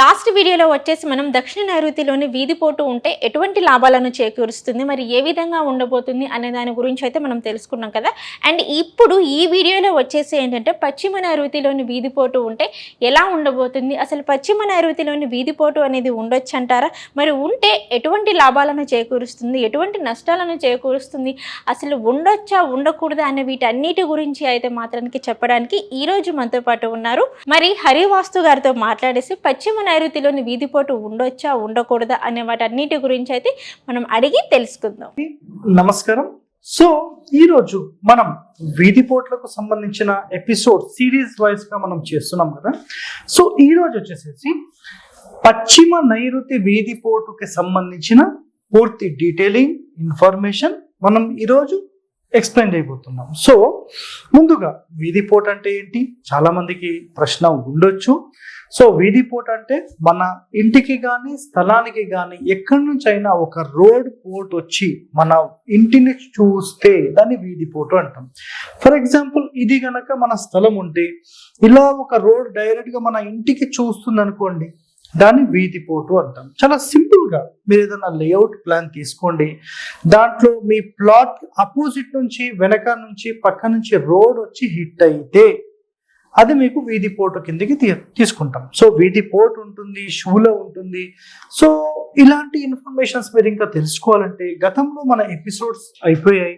Last వీడియోలో వచ్చేసి మనం దక్షిణ నైరుతిలోని వీధిపోటు ఉంటే ఎటువంటి లాభాలను చేకూరుస్తుంది, మరి ఏ విధంగా ఉండబోతుంది అనే దాని గురించి అయితే మనం తెలుసుకున్నాం కదా. అండ్ ఇప్పుడు ఈ వీడియోలో వచ్చేసి ఏంటంటే పశ్చిమ నైరుతిలోని వీధిపోటు ఉంటే ఎలా ఉండబోతుంది, అసలు పశ్చిమ నైరుతిలోని వీధిపోటు అనేది ఉండొచ్చు అంటారా, మరి ఉంటే ఎటువంటి లాభాలను చేకూరుస్తుంది, ఎటువంటి నష్టాలను చేకూరుస్తుంది, అసలు ఉండొచ్చా ఉండకూడదా అనే వీటన్నిటి గురించి అయితే మాత్రానికి చెప్పడానికి ఈరోజు మనతో పాటు ఉన్నారు. మరి హరివాస్తు గారితో మాట్లాడేసి పశ్చిమ నైరుతిలోని వీధిపోటు ఉండొచ్చా ఉండకూడదా అనే వాటన్నిటి గురించి అయితే మనం అడిగి తెలుసుకుందాం. నమస్కారం. సో ఈరోజు మనం వీధిపోట్లకు సంబంధించిన ఎపిసోడ్ సిరీస్ వైజ్ గా మనం చేస్తున్నాం కదా. సో ఈరోజు వచ్చేసేసి పశ్చిమ నైరుతి వీధిపోటుకి సంబంధించిన పూర్తి డీటెయిలింగ్ ఇన్ఫర్మేషన్ మనం ఈరోజు ఎక్స్ప్లెయిన్ చేయబోతున్నాం. సో ముందుగా వీధిపోటు అంటే ఏంటి, చాలా మందికి ప్రశ్న ఉండొచ్చు. సో వీధిపోటు అంటే మన ఇంటికి కానీ స్థలానికి కానీ ఎక్కడి నుంచి అయినా ఒక రోడ్ పోర్ట్ వచ్చి మన ఇంటిని చూస్తే దాన్ని వీధిపోటు అంటాం. ఫర్ ఎగ్జాంపుల్ ఇది గనక మన స్థలం ఉంటే ఇలా ఒక రోడ్ డైరెక్ట్ గా మన ఇంటికి చూస్తుంది అనుకోండి, దాన్ని వీధిపోటు అంటాం. చాలా సింపుల్ గా మీరు ఏదైనా లేఅవుట్ ప్లాన్ తీసుకోండి, దాంట్లో మీ ప్లాట్ అపోజిట్ నుంచి వెనక నుంచి పక్క నుంచి రోడ్ వచ్చి హిట్ అయితే అది మీకు వీధిపోటు కిందకి తీసుకుంటాం. సో వీధిపోటు ఉంటుంది, శూల ఉంటుంది. సో ఇలాంటి ఇన్ఫర్మేషన్స్ మీరు ఇంకా తెలుసుకోవాలంటే గతంలో మన ఎపిసోడ్స్ అయిపోయాయి.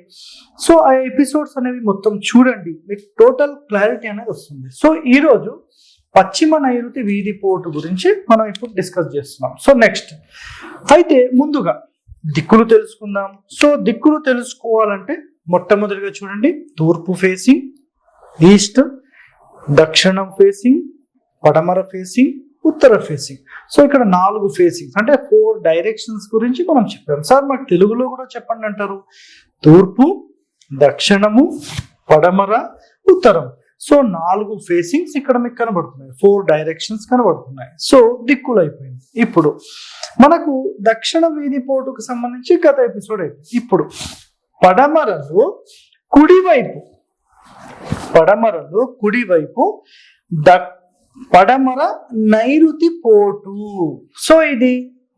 సో ఆ ఎపిసోడ్స్ అనేవి మొత్తం చూడండి, మీకు టోటల్ క్లారిటీ అనేది వస్తుంది. సో ఈరోజు పశ్చిమ నైరుతి వీధిపోటు గురించి మనం ఇప్పుడు డిస్కస్ చేస్తున్నాం. సో నెక్స్ట్ అయితే ముందుగా దిక్కులు తెలుసుకుందాం. సో దిక్కులు తెలుసుకోవాలంటే మొట్టమొదటిగా చూడండి, తూర్పు ఫేసింగ్, ఈస్ట్, దక్షిణం ఫేసింగ్, పడమర ఫేసింగ్, ఉత్తర ఫేసింగ్. సో ఇక్కడ 4 ఫేసింగ్స్ అంటే 4 డైరెక్షన్స్ గురించి మనం చెప్పాం. సార్ మాకు తెలుగులో కూడా చెప్పండి అంటారు. తూర్పు, దక్షిణము, పడమర, ఉత్తరం. సో 4 ఫేసింగ్స్ ఇక్కడ మీకు కనబడుతున్నాయి, 4 డైరెక్షన్స్ కనబడుతున్నాయి. సో దిక్కులు అయిపోయింది. ఇప్పుడు మనకు దక్షిణ వీధిపోటుకు సంబంధించి గత ఎపిసోడ్ అయిపోయింది. ఇప్పుడు పడమరలో కుడివైపు పడమర నైరుతి పోటు. సో ఇది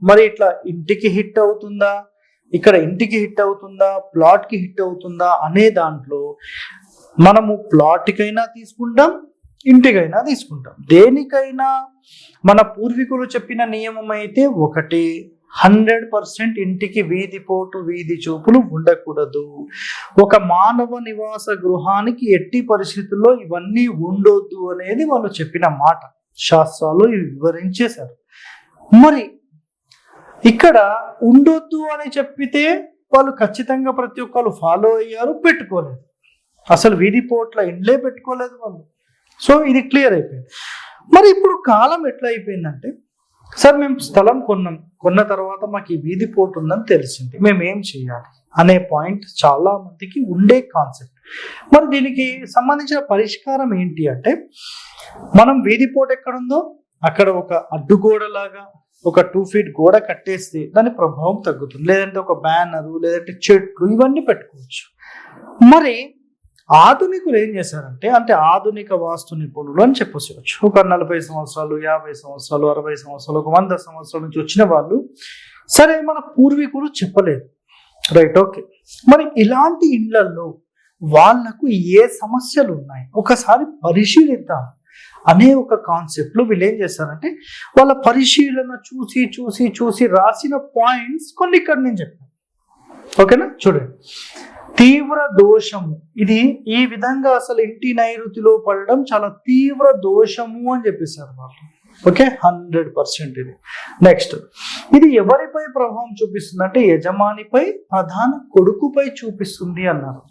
మరి ఇట్లా ఇంటికి హిట్ అవుతుందా, ఇక్కడ ఇంటికి హిట్ అవుతుందా, ప్లాట్ కి హిట్ అవుతుందా అనే దాంట్లో మనము ప్లాట్కైనా తీసుకుంటాం, ఇంటికైనా తీసుకుంటాం. దేనికైనా మన పూర్వీకులు చెప్పిన నియమం అయితే ఒకటే, 100% ఇంటికి వీధిపోటు వీధి చూపులు ఉండకూడదు. ఒక మానవ నివాస గృహానికి ఎట్టి పరిస్థితుల్లో ఇవన్నీ ఉండొద్దు అనేది వాళ్ళు చెప్పిన మాట. శాస్త్రాలు ఇవి వివరించేశారు. మరి ఇక్కడ ఉండొద్దు అని చెప్పితే వాళ్ళు ఖచ్చితంగా ప్రతి ఒక్కరు ఫాలో అయ్యారు, పెట్టుకోలేదు. అసలు వీధిపోట్ల ఇండ్లే పెట్టుకోలేదు వాళ్ళు. సో ఇది క్లియర్ అయిపోయింది. మరి ఇప్పుడు కాలం ఎట్లా అయిపోయిందంటే, సార్ మేము స్థలం కొన్న తర్వాత మాకు ఈ వీధిపోటు ఉందని తెలిసింది, మేము ఏం చేయాలి అనే పాయింట్ చాలా మందికి ఉండే కాన్సెప్ట్. మరి దీనికి సంబంధించిన పరిష్కారం ఏంటి అంటే, మనం వీధిపోటు ఎక్కడుందో అక్కడ ఒక అడ్డుగోడలాగా ఒక 2 feet గోడ కట్టేస్తే దాని ప్రభావం తగ్గుతుంది. లేదంటే ఒక బ్యానరు, లేదంటే చెట్లు, ఇవన్నీ పెట్టుకోవచ్చు. మరి ఆధునికులు ఏం చేశారంటే, అంటే ఆధునిక వాస్తు నిపుణులు అని చెప్పవచ్చు, ఒక 40 సంవత్సరాలు, 50 సంవత్సరాలు, 60 సంవత్సరాలు, ఒక 100 సంవత్సరాల నుంచి వచ్చిన వాళ్ళు, సరే మన పూర్వీకులు చెప్పలేదు, రైట్, ఓకే. మరి ఇలాంటి ఇళ్లలో వాళ్లకు ఏ సమస్యలు ఉన్నాయి ఒకసారి పరిశీలిద్దాం అనే ఒక కాన్సెప్ట్ లో వీళ్ళు ఏం చేస్తారంటే, వాళ్ళ పరిశీలన చూసి రాసిన పాయింట్స్ కొన్ని ఇక్కడ నేను చెప్పాను. ఓకేనా, చూడండి. తీవ్ర దోషము, ఇది ఈ విధంగా అసలు ఇంటి నైరుతిలో పడడం చాలా తీవ్ర దోషము అని చెప్పేశారు వాళ్ళు. ఓకే, 100% ఇది. నెక్స్ట్, ఇది ఎవరిపై ప్రభావం చూపిస్తుంది అంటే యజమానిపై, ప్రధాన కొడుకుపై చూపిస్తుంది అన్నారు.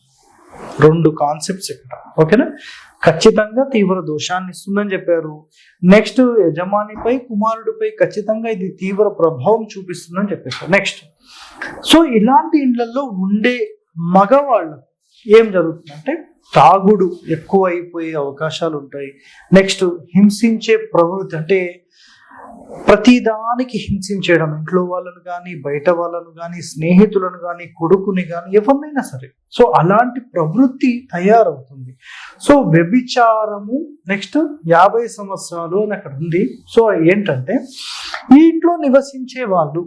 2 కాన్సెప్ట్స్ ఇక్కడ. ఓకేనా, ఖచ్చితంగా తీవ్ర దోషాన్ని ఇస్తుందని చెప్పారు. నెక్స్ట్, యజమానిపై, కుమారుడిపై ఖచ్చితంగా ఇది తీవ్ర ప్రభావం చూపిస్తుందని చెప్పేశారు. నెక్స్ట్, సో ఇలాంటి ఇళ్లలో ఉండే మగవాళ్ళు ఏం జరుగుతుందంటే, తాగుడు ఎక్కువ అయిపోయే అవకాశాలు ఉంటాయి. నెక్స్ట్, హింసించే ప్రవృత్తి, అంటే ప్రతిదానికి హింసించడం, ఇంట్లో వాళ్ళను కానీ, బయట వాళ్ళను కానీ, స్నేహితులను కానీ, కొడుకుని కానీ, ఎవరినైనా సరే. సో అలాంటి ప్రవృత్తి తయారవుతుంది. సో వ్యభిచారము నెక్స్ట్ 50 సంవత్సరాలు అని అక్కడ ఉంది. సో ఏంటంటే ఈ ఇంట్లో నివసించే వాళ్ళు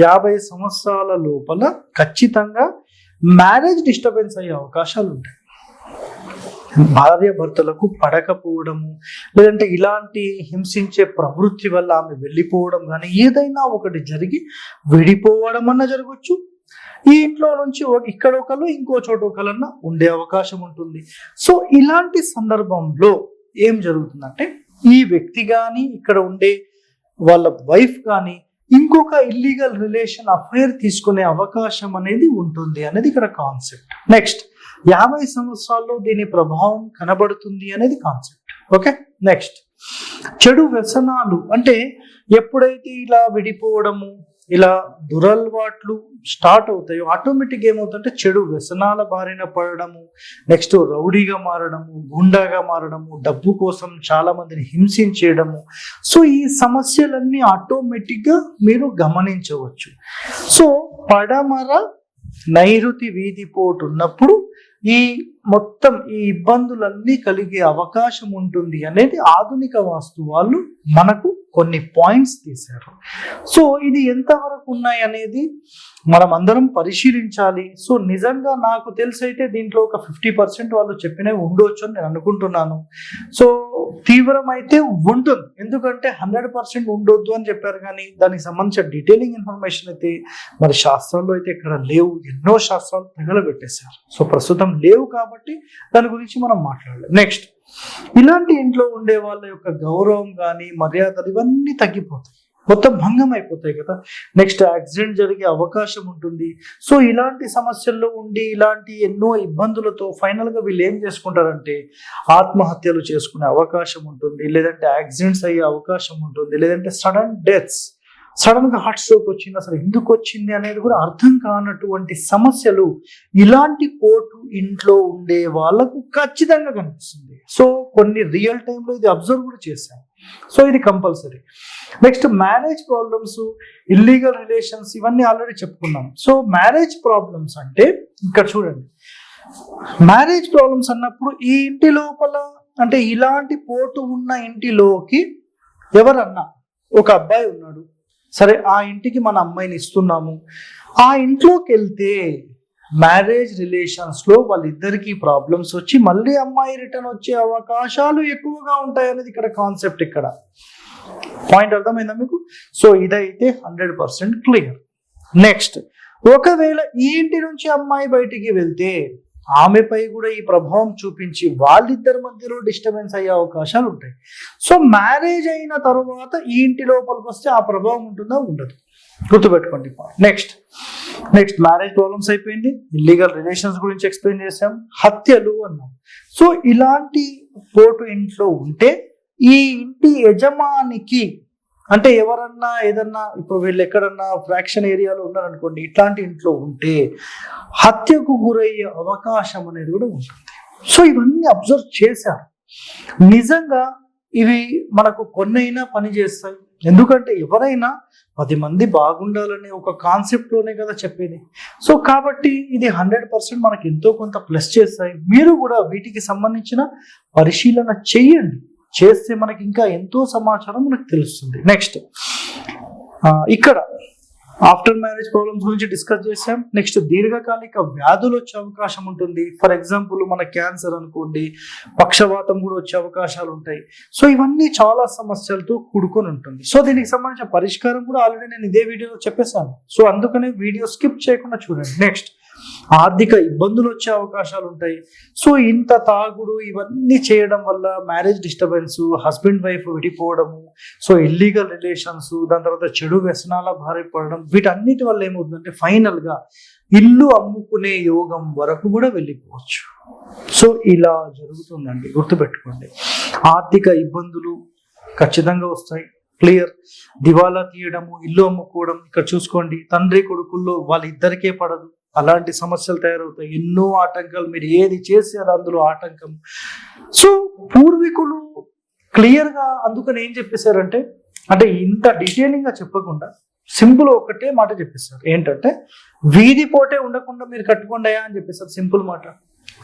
50 సంవత్సరాల లోపల ఖచ్చితంగా మ్యారేజ్ డిస్టర్బెన్స్ అయ్యే అవకాశాలు ఉంటాయి. భార్య భర్తలకు పడకపోవడము, లేదంటే ఇలాంటి హింసించే ప్రవృత్తి వల్ల ఆమె వెళ్ళిపోవడం కానీ ఏదైనా ఒకటి జరిగి విడిపోవడం అన్న జరగచ్చు. ఈ ఇంట్లో నుంచి ఇక్కడ ఒకరు ఇంకో చోట ఒకరన్నా ఉండే అవకాశం ఉంటుంది. సో ఇలాంటి సందర్భంలో ఏం జరుగుతుందంటే ఈ వ్యక్తి కానీ, ఇక్కడ ఉండే వాళ్ళ వైఫ్ కానీ ఇంకొక ఇల్లీగల్ రిలేషన్ అఫైర్ తీసుకునే అవకాశం అనేది ఉంటుంది అనేది ఇక్కడ కాన్సెప్ట్. నెక్స్ట్ 50 సంవత్సరాల్లో దీని ప్రభావం కనబడుతుంది అనేది కాన్సెప్ట్. ఓకే, నెక్స్ట్ చెడు వ్యసనాలు అంటే ఎప్పుడైతే ఇలా విడిపోవడము, ఇలా దురలవాట్లు స్టార్ట్ అవుతాయో ఆటోమేటిక్ ఏమవుతుందంటే చెడు వ్యసనాల బారిన పడడము, నెక్స్ట్ రౌడీగా మారడము, గుండాగా మారడము, డబ్బు కోసం చాలా మందిని హింసించేయడము. సో ఈ సమస్యలన్నీ ఆటోమేటిక్గా మీరు గమనించవచ్చు. సో పడమర నైరుతి వీధిపోటు ఉన్నప్పుడు ఈ మొత్తం ఈ ఇబ్బందులన్నీ కలిగే అవకాశం ఉంటుంది అనేది ఆధునిక వాస్తు వాళ్ళు మనకు కొన్ని పాయింట్స్ తీశారు. సో ఇది ఎంతవరకు ఉన్నాయి అనేది మనం అందరం పరిశీలించాలి. సో నిజంగా నాకు తెలిసైతే దీంట్లో ఒక 50% వాళ్ళు చెప్పినవి ఉండొచ్చు అని నేను అనుకుంటున్నాను. సో తీవ్రమైతే ఉంటుంది, ఎందుకంటే 100% ఉండొద్దు అని చెప్పారు, కానీ దానికి సంబంధించిన డీటెయిలింగ్ ఇన్ఫర్మేషన్ అయితే మరి శాస్త్రాల్లో అయితే ఇక్కడ లేవు. ఎన్నో శాస్త్రాలు తగలబెట్టేశారు. సో ప్రస్తుతం లేవు కాబట్టి దాని గురించి మనం మాట్లాడలేదు. నెక్స్ట్ ఇలాంటి ఇంట్లో ఉండే వాళ్ళ యొక్క గౌరవం కానీ, మర్యాదలు ఇవన్నీ తగ్గిపోతాయి, మొత్తం భంగం అయిపోతాయి కదా. నెక్స్ట్ యాక్సిడెంట్ జరిగే అవకాశం ఉంటుంది. సో ఇలాంటి సమస్యల్లో ఉండి ఇలాంటి ఎన్నో ఇబ్బందులతో ఫైనల్ గా వీళ్ళు ఏం చేసుకుంటారంటే ఆత్మహత్యలు చేసుకునే అవకాశం ఉంటుంది, లేదంటే యాక్సిడెంట్స్ అయ్యే అవకాశం ఉంటుంది, లేదంటే సడన్ డెత్స్, సడన్ గా హార్ట్ స్ట్రోక్ వచ్చింది, అసలు ఎందుకు వచ్చింది అనేది కూడా అర్థం కానటువంటి సమస్యలు ఇలాంటి పోటు ఇంట్లో ఉండే వాళ్ళకు ఖచ్చితంగా కనిపిస్తుంది. సో కొన్ని రియల్ టైంలో ఇది అబ్జర్వ్ కూడా చేశాను. సో ఇది compulsory. Next marriage problems, illegal relations ఇవన్నీ ఆల్రెడీ చెప్పుకున్నాం. సో మ్యారేజ్ ప్రాబ్లమ్స్ అంటే ఇక్కడ చూడండి, మ్యారేజ్ ప్రాబ్లమ్స్ అన్నప్పుడు ఈ ఇంటి లోపల అంటే ఇలాంటి పోటు ఉన్న ఇంటిలోకి ఎవరన్నా ఒక అబ్బాయి ఉన్నాడు, సరే ఆ ఇంటికి మన అమ్మాయిని ఇస్తున్నాము, ఆ ఇంట్లోకి వెళ్తే మ్యారేజ్ రిలేషన్స్ లో వాళ్ళిద్దరికి ప్రాబ్లమ్స్ వచ్చి మళ్ళీ అమ్మాయి రిటర్న్ వచ్చే అవకాశాలు ఎక్కువగా ఉంటాయి అనేది ఇక్కడ కాన్సెప్ట్. ఇక్కడ పాయింట్ అర్థమైందా మీకు? సో ఇదైతే 100% క్లియర్. నెక్స్ట్ ఒకవేళ ఈ ఇంటి నుంచి అమ్మాయి బయటికి వెళ్తే ఆమెపై కూడా ఈ ప్రభావం చూపించి వాళ్ళిద్దరి మధ్యలో డిస్టర్బెన్స్ అయ్యే అవకాశాలు ఉంటాయి. సో మ్యారేజ్ అయిన తర్వాత ఈ ఇంటి లోపలికి వస్తే ఆ ప్రభావం ఉంటుందా? ఉండదు, గుర్తుపెట్టుకోండి. నెక్స్ట్ మ్యారేజ్ ప్రాబ్లమ్స్ అయిపోయింది, ఇల్లీగల్ రిలేషన్స్ గురించి ఎక్స్ప్లెయిన్ చేసాం, హత్యలు అన్నాం. సో ఇలాంటి పోటు ఇంట్లో ఉంటే ఈ ఇంటి యజమానికి అంటే ఎవరన్నా ఏదన్నా ఇప్పుడు వీళ్ళు ఎక్కడన్నా ఫ్రాక్షన్ ఏరియాలో ఉన్నారనుకోండి, ఇట్లాంటి ఇంట్లో ఉంటే హత్యకు గురయ్యే అవకాశం అనేది కూడా ఉంటుంది. సో ఇవన్నీ అబ్జర్వ్ చేశారు. నిజంగా ఇవి మనకు కొన్నైనా పని చేస్తాయి, ఎందుకంటే ఎవరైనా 10 మంది బాగుండాలనే ఒక కాన్సెప్ట్ లోనే కదా చెప్పేది. సో కాబట్టి ఇది 100% మనకి ఎంతో కొంత ప్లస్ చేస్తాయి. మీరు కూడా వీటికి సంబంధించిన పరిశీలన చేయండి, చేస్తే మనకి ఇంకా ఎంతో సమాచారం మనకు తెలుస్తుంది. నెక్స్ట్ ఇక్కడ ఆఫ్టర్ మ్యారేజ్ ప్రాబ్లమ్స్ గురించి డిస్కస్ చేసాం. నెక్స్ట్ దీర్ఘకాలిక వ్యాధులు వచ్చే అవకాశం ఉంటుంది. ఫర్ ఎగ్జాంపుల్ మన క్యాన్సర్ అనుకోండి, పక్షవాతం కూడా వచ్చే అవకాశాలు ఉంటాయి. సో ఇవన్నీ చాలా సమస్యలతో కూడుకొని ఉంటుంది. సో దీనికి సంబంధించిన పరిష్కారం కూడా ఆల్రెడీ నేను ఇదే వీడియోలో చెప్పేశాను. సో అందుకనే వీడియో స్కిప్ చేయకుండా చూడండి. నెక్స్ట్ ఆర్థిక ఇబ్బందులు వచ్చే అవకాశాలు ఉంటాయి. సో ఇంత తాగుడు ఇవన్నీ చేయడం వల్ల మ్యారేజ్ డిస్టర్బెన్స్, హస్బెండ్ వైఫ్ విడిపోవడము, సో ఇల్లీగల్ రిలేషన్స్, దాని తర్వాత చెడు వ్యసనాల బారి పడడం, వీటన్నిటి వల్ల ఏమవుతుందంటే ఫైనల్ గా ఇల్లు అమ్ముకునే యోగం వరకు కూడా వెళ్ళిపోవచ్చు. సో ఇలా జరుగుతుందండి, గుర్తుపెట్టుకోండి. ఆర్థిక ఇబ్బందులు ఖచ్చితంగా వస్తాయి, క్లియర్. దివాలా తీయడము, ఇల్లు అమ్ముకోవడం, ఇక్కడ చూసుకోండి తండ్రి కొడుకుల్లో వాళ్ళిద్దరికే పడదు, అలాంటి సమస్యలు తయారవుతాయి. ఎన్నో ఆటంకాలు, మీరు ఏది చేశారో అందులో ఆటంకం. సో పూర్వీకులు క్లియర్ గా అందుకని ఏం చెప్పేశారంటే అంటే ఇంత డీటెయిలింగ్ గా చెప్పకుండా సింపుల్ ఒకటే మాట చెప్పేస్తారు, ఏంటంటే వీధి పోటే ఉండకుండా మీరు కట్టుకోండియా అని చెప్పేస్తారు. సింపుల్ మాట.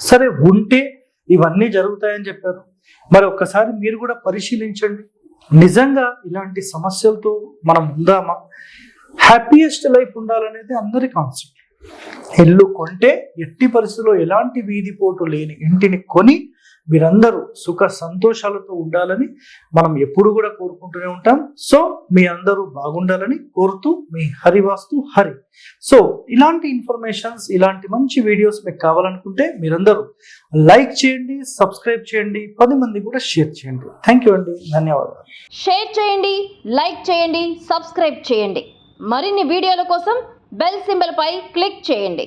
సరే, ఉంటే ఇవన్నీ జరుగుతాయని చెప్పారు. మరి ఒక్కసారి మీరు కూడా పరిశీలించండి, నిజంగా ఇలాంటి సమస్యలతో మనం ఉందామా? హ్యాపీయెస్ట్ లైఫ్ ఉండాలనేది అందరి కాన్సెప్ట్. ఇల్లు కొంటే ఎట్టి పరిస్థితుల్లో ఎలాంటి వీధిపోటు లేని ఇంటిని కొని మీరందరూ సుఖ సంతోషాలతో ఉండాలని మనం ఎప్పుడు కూడా కోరుకుంటూనే ఉంటాం. సో మీ అందరూ బాగుండాలని కోరుతూ మీ హరివాస్తు హరి. సో ఇలాంటి ఇన్ఫర్మేషన్స్, ఇలాంటి మంచి వీడియోస్ మీకు కావాలనుకుంటే మీరందరూ లైక్ చేయండి, సబ్స్క్రైబ్ చేయండి, 10 మంది కూడా షేర్ చేయండి. థ్యాంక్ యూ అండి, ధన్యవాదాలు. షేర్ చేయండి, లైక్ చేయండి, సబ్స్క్రైబ్ చేయండి. మరిన్ని వీడియోల కోసం బెల్ సింబల్ పై క్లిక్ చేయండి.